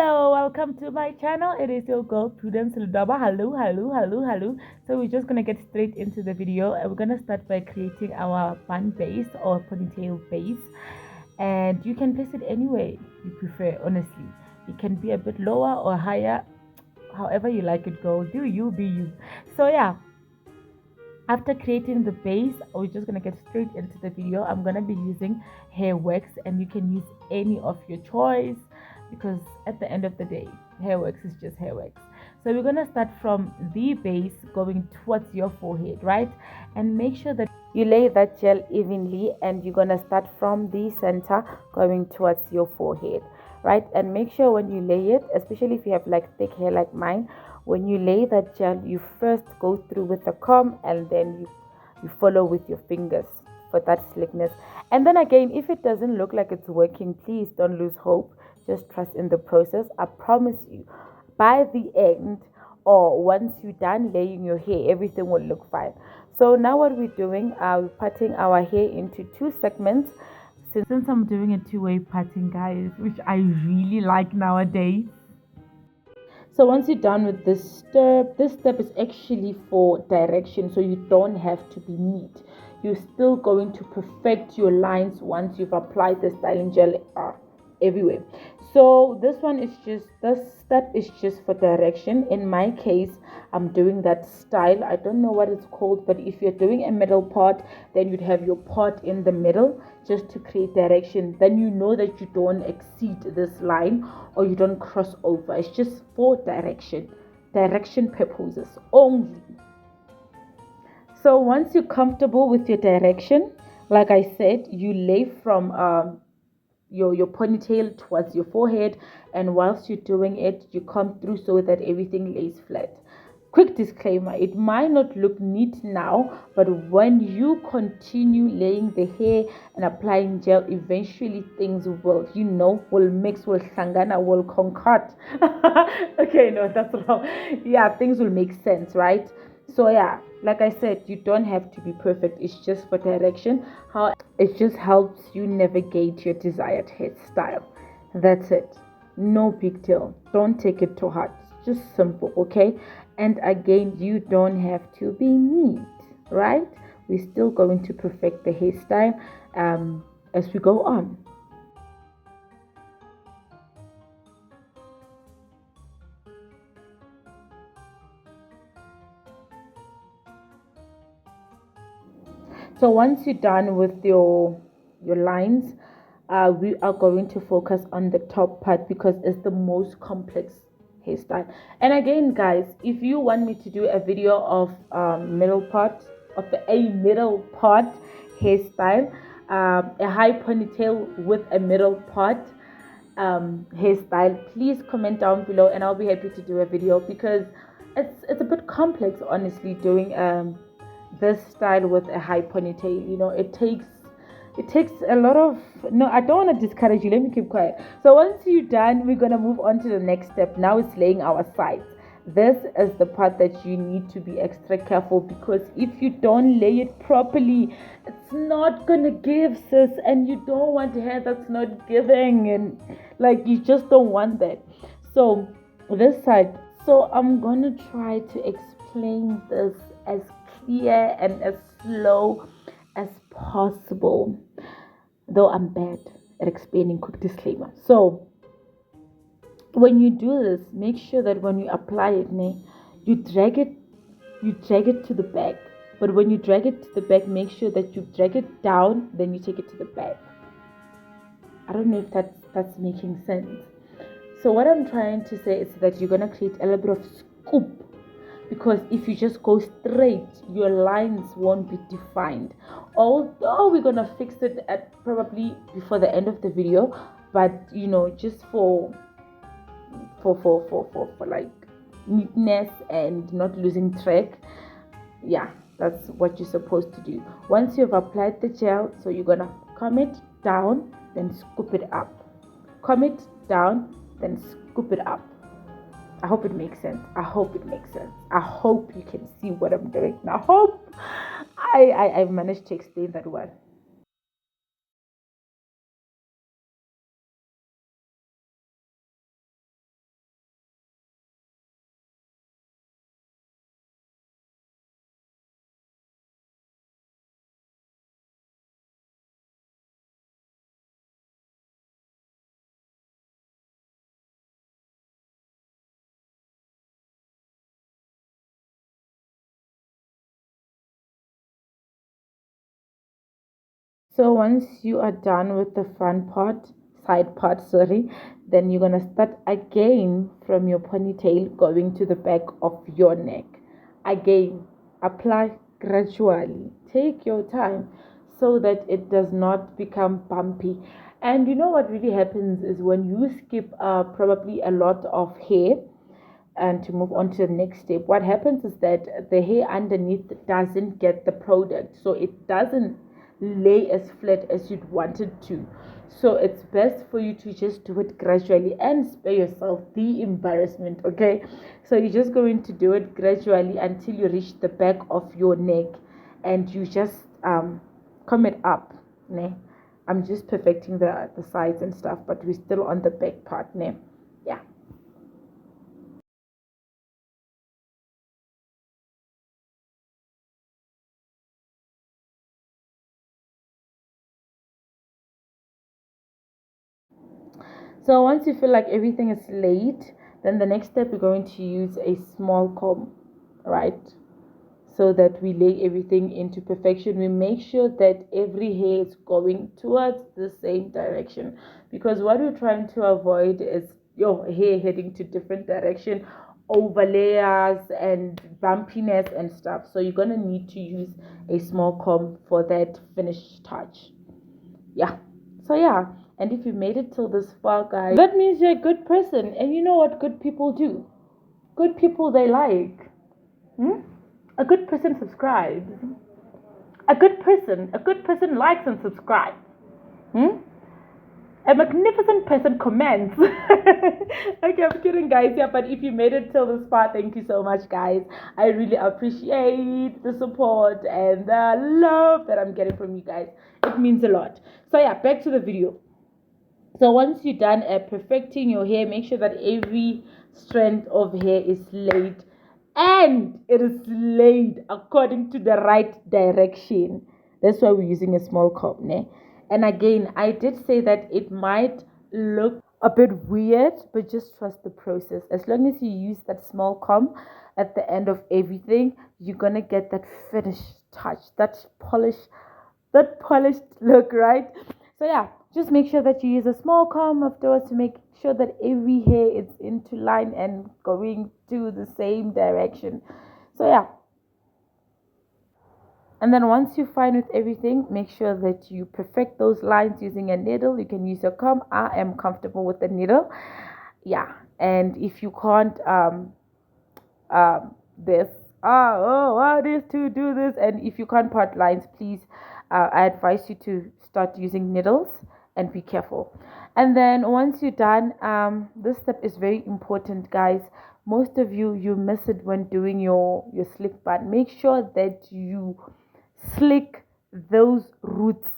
Hello, welcome to my channel. It is your girl Prudence Ludaba. Hello. So we're just gonna get straight into the video, and we're gonna start by creating our bun base or ponytail base. And you can place it anywhere you prefer. Honestly, it can be a bit lower or higher, however you like it. Go, do you, be you. So yeah, after creating the base, we're just gonna get straight into the video. I'm gonna be using hair wax, and you can use any of your choice because at the end of the day, hair wax is just hair wax. So we're gonna start from the base going towards your forehead, right? And make sure that you lay that gel evenly, and you're gonna start from the center going towards your forehead, right? And make sure when you lay it, especially if you have like thick hair like mine, when you lay that gel, you first go through with the comb, and then you follow with your fingers for that slickness. And then again, if it doesn't look like it's working, please don't lose hope. Just trust in the process. I promise you, by the end, or once you're done laying your hair, everything will look fine. So now what we're doing, we're parting our hair into two segments. Since I'm doing a two-way parting, guys, which I really like nowadays. So once you're done with this step is actually for direction, so you don't have to be neat. You're still going to perfect your lines once you've applied the styling gel everywhere. So this step is just for direction. In my case, I'm doing that style. I don't know what it's called, but if you're doing a middle part, then you'd have your part in the middle just to create direction. Then you know that you don't exceed this line or you don't cross over. It's just for direction purposes only. So once you're comfortable with your direction, like I said, you lay from your ponytail towards your forehead, and whilst you're doing it, you come through so that everything lays flat. Quick disclaimer, it might not look neat now, but when you continue laying the hair and applying gel, eventually things will mix, will sangana, will concord. Okay, no, that's wrong. Yeah, things will make sense, right? So yeah, like I said, you don't have to be perfect. It's just for direction. How it just helps you navigate your desired hairstyle. That's it. No big deal. Don't take it too hard. It's just simple, okay? And again, you don't have to be neat, right? We're still going to perfect the hairstyle as we go on. So once you're done with your lines, we are going to focus on the top part because it's the most complex hairstyle. And again, guys, if you want me to do a video of middle part of a middle part hairstyle, a high ponytail with a middle part hairstyle, please comment down below, and I'll be happy to do a video because it's a bit complex, honestly, doing this style with a high ponytail. It takes a lot of, no, I don't want to discourage you, let me keep quiet. So once you're done, we're going to move on to the next step. Now it's laying our sides. This is the part that you need to be extra careful, because if you don't lay it properly, it's not gonna give, sis, and you don't want hair that's not giving, and like you just don't want that. So this side, so I'm gonna try to explain this as clear and as slow as possible, though I'm bad at explaining. Quick disclaimer. So when you do this, make sure that when you apply it, you drag it to the back. But when you drag it to the back, make sure that you drag it down, then you take it to the back. I don't know if that's making sense. So what I'm trying to say is that you're gonna create a little bit of scoop, because if you just go straight, your lines won't be defined. Although we're gonna fix it at probably before the end of the video, but just for like neatness and not losing track. Yeah, that's what you're supposed to do. Once you've applied the gel, so you're gonna comb it down, then scoop it up. Comb it down, then scoop it up. I hope it makes sense. I hope you can see what I'm doing. I hope I've managed to explain that well. So once you are done with the front part, side part, sorry, then you're gonna start again from your ponytail going to the back of your neck. Again, apply gradually. Take your time so that it does not become bumpy. And you know what really happens is when you skip probably a lot of hair and to move on to the next step, what happens is that the hair underneath doesn't get the product, so it doesn't lay as flat as you'd want it to. So it's best for you to just do it gradually and spare yourself the embarrassment. Okay, so you're just going to do it gradually until you reach the back of your neck, and you just comb it up. Ne? I'm just perfecting the sides and stuff, but we're still on the back part. Ne? Yeah. So once you feel like everything is laid, then the next step we're going to use a small comb, right? So that we lay everything into perfection. We make sure that every hair is going towards the same direction, because what we're trying to avoid is your hair heading to different direction, over layers and bumpiness and stuff. So you're gonna need to use a small comb for that finished touch. Yeah. So yeah, and if you made it till this far, guys, that means you're a good person. And you know what good people do? Good people, they like. Hmm? A good person subscribes. A good person likes and subscribes. Hmm? A magnificent person comments. Okay, I'm kidding, guys. Yeah, but if you made it till this part, thank you so much, guys. I really appreciate the support and the love that I'm getting from you guys. It means a lot. So yeah, back to the video. So once you're done perfecting your hair, make sure that every strand of hair is laid, and it is laid according to the right direction. That's why we're using a small comb. Ne? And again, I did say that it might look a bit weird, but just trust the process. As long as you use that small comb at the end of everything, you're gonna get that finished touch, that polished look, right? So yeah, just make sure that you use a small comb afterwards to make sure that every hair is into line and going to the same direction. So yeah, and then once you're fine with everything, make sure that you perfect those lines using a needle. You can use your comb. I am comfortable with the needle. Yeah, and if you can't this what is to do this, and if you can't part lines, please, I advise you to start using needles and be careful. And then once you're done, this step is very important, guys. Most of you miss it when doing your slick bun. Make sure that you slick those roots,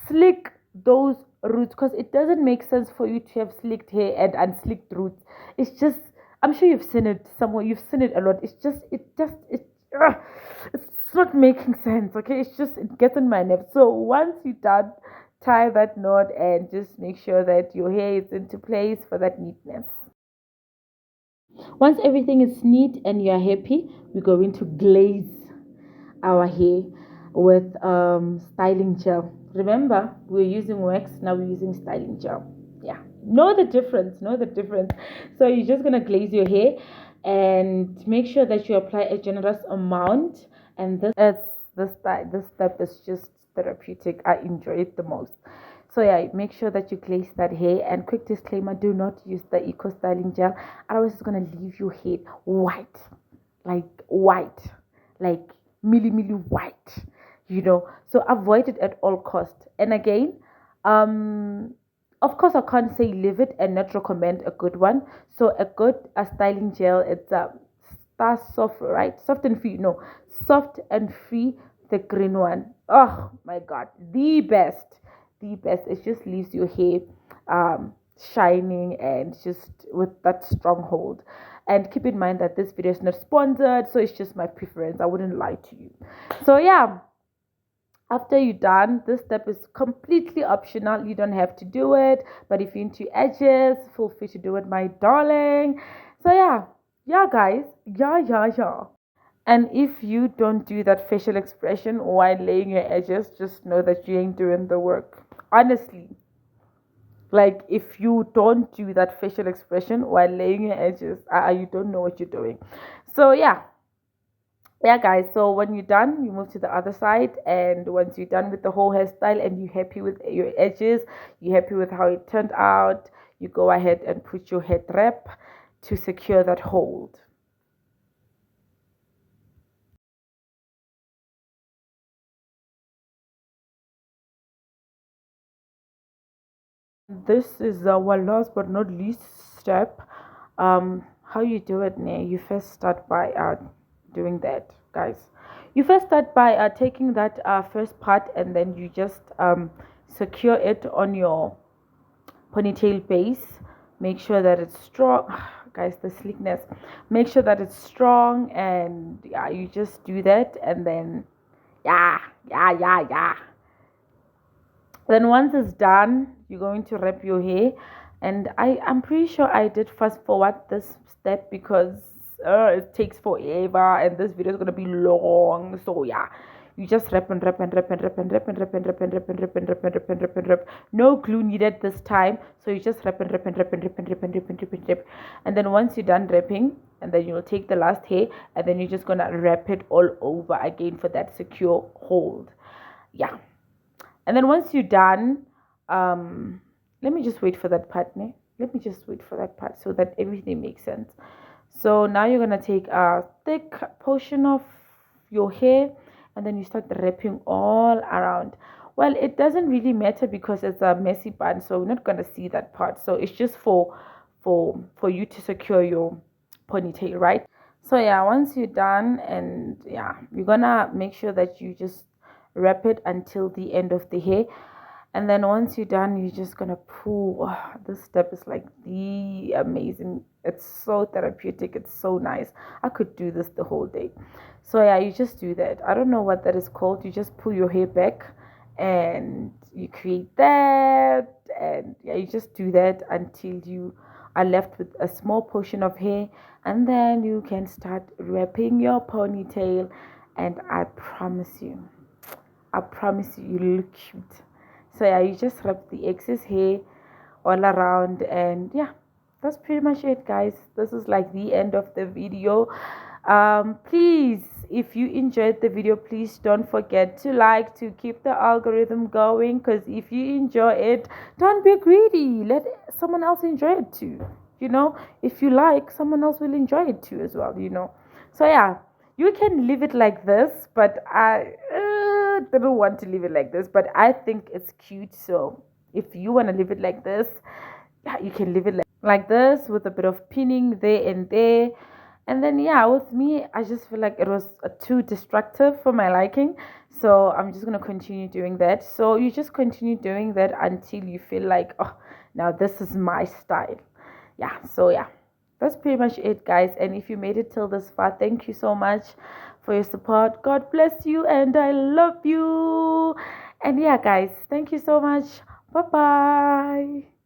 slick those roots, because it doesn't make sense for you to have slicked hair and unslicked roots. It's just, I'm sure you've seen it somewhere, you've seen it a lot. It's not making sense. Okay, it's just, it gets in my nerves. So once you're done, tie that knot and just make sure that your hair is into place for that neatness. Once everything is neat and you're happy, we're going to glaze our hair with styling gel. Remember, we're using wax, now we're using styling gel. Yeah, know the difference, So you're just gonna glaze your hair and make sure that you apply a generous amount. And this step is just therapeutic. I enjoy it the most. So yeah, make sure that you glaze that hair. And quick disclaimer, do not use the eco styling gel, otherwise it's gonna leave your hair white, like milli white, so avoid it at all cost. And again, of course, I can't say leave it and not recommend a good one. So a styling gel, it's Star Soft, right? Soft and Free, no, Soft and Free, the green one. Oh my god, the best. It just leaves your hair shining and just with that stronghold. And keep in mind that this video is not sponsored, so it's just my preference. I wouldn't lie to you. So yeah, after you're done, this step is completely optional. You don't have to do it, but if you're into edges, feel free to do it, my darling. So yeah, guys, yeah. And if you don't do that facial expression while laying your edges, just know that you ain't doing the work. Honestly, like if you don't do that facial expression while laying your edges, you don't know what you're doing. So yeah guys, so when you're done you move to the other side, and once you're done with the whole hairstyle and you're happy with your edges, you're happy with how it turned out, you go ahead and put your head wrap to secure that hold. This is our last but not least step. How you do it now, you first start by doing that, guys. You first start by taking that first part, and then you just secure it on your ponytail base. Make sure that it's strong. Guys, the sleekness, make sure that it's strong, and yeah, you just do that, and then yeah. Then once it's done, you're going to wrap your hair. And I'm pretty sure I did fast forward this step because it takes forever and this video is going to be long. So yeah, you just wrap and wrap and wrap and wrap and wrap and wrap and wrap and wrap and wrap and wrap and wrap and wrap and wrap. No glue needed this time. So you just wrap and wrap and wrap and wrap and wrap and wrap and wrap and wrap. And then once you're done wrapping, and then you'll take the last hair, and then you're just gonna wrap it all over again for that secure hold. Yeah. And then once you're done, let me just wait for that part. Let me just wait for that part so that everything makes sense. So now you're going to take a thick portion of your hair, and then you start wrapping all around. Well, it doesn't really matter because it's a messy bun, so we're not going to see that part. So it's just for you to secure your ponytail, right? So yeah, once you're done, and yeah, you're gonna make sure that you just wrap it until the end of the hair. And then once you're done, you're just gonna pull. This step is like the amazing. It's so therapeutic. It's so nice. I could do this the whole day. So yeah, you just do that. I don't know what that is called. You just pull your hair back, and you create that, and yeah, you just do that until you are left with a small portion of hair, and then you can start wrapping your ponytail. And I promise you, you look cute. So yeah, you just wrap the excess hair all around, and yeah, that's pretty much it, guys. This is like the end of the video. Please, if you enjoyed the video, please don't forget to like, to keep the algorithm going, because if you enjoy it, don't be greedy, let someone else enjoy it too. If you like, someone else will enjoy it too as well. So yeah, you can leave it like this, but I didn't want to leave it like this, but I think it's cute. So if you want to leave it like this, yeah, you can leave it like this with a bit of pinning there and there. And then yeah, with me, I just feel like it was too destructive for my liking. So I'm just gonna continue doing that. So you just continue doing that until you feel like, oh, now this is my style. Yeah, so yeah, that's pretty much it, guys. And if you made it till this far, thank you so much for your support. God bless you, and I love you. And yeah, guys, thank you so much. Bye bye.